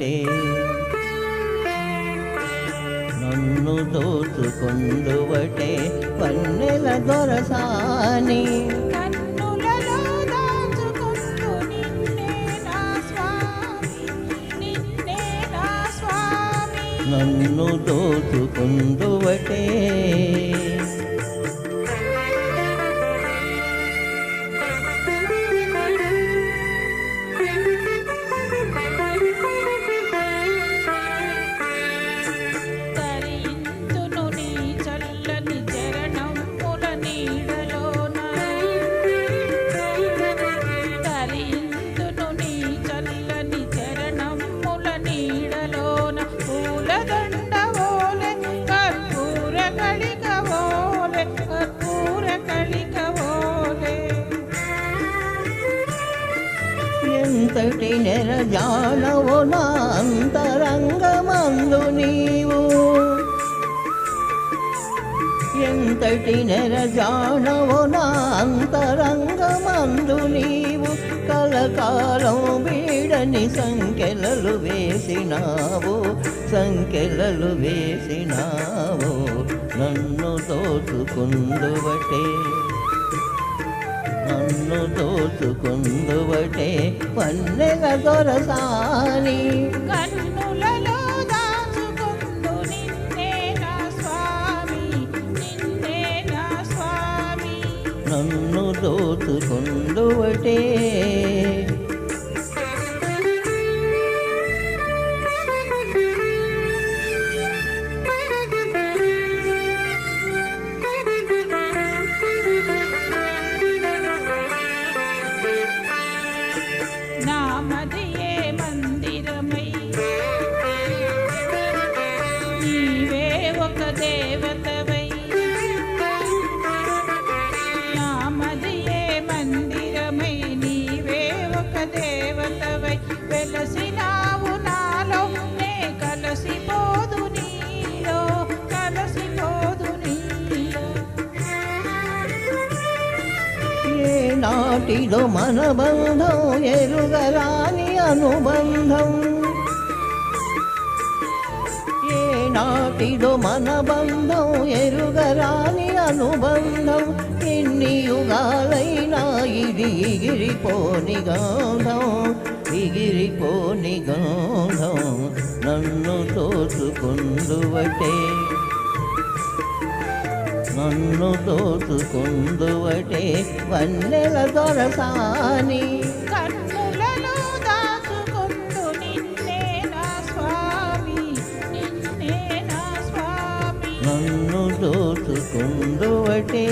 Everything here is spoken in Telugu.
దోచుకొందువటే నన్ను దోచుకొందువటే వన్నెల దొరసాని నన్ను దోచుకొందువటే ఎంతటి నెరజానవో నా అంతరంగమందు నీవు ఎంతటి నెరజానవో నా అంతరంగమందు నీవు కలకాలం వీడని సంకెలలు వేసినావు సంకెలలు వేసినావు నన్ను దోచుకొందువటే నన్ను దోచుకొందువటే వన్నెల దొరసాని కన్నులలో దాచుకొందు నిన్నే నా స్వామి నిన్నే నా స్వామి నన్ను దోచుకొందువటే నామదియే మందిరమై నీవే ఒక దేవతవై నామదియే మందిరమై నీవే ఒక దేవతవై వెలసినావు నాలో నే కలసిపోదు నీలో కలసిపోదు నీలో నాటిదో మన బంధం ఎరుగరాని అనుబంధం ఏ నాటిదో మన బంధం ఎరుగరాని అనుబంధం ఎన్ని యుగాలైనా ఇది ఎగిరిపోని గాంధం ఎగిరిపోని గాంధం నన్ను దోచుకొందువటే నన్ను దోచుకొందువటే వన్నెల దొరసాని కన్నులలో దాచుకొందు నిన్నే నా స్వామి నిన్నే నా స్వామి నన్ను దోచుకొందువటే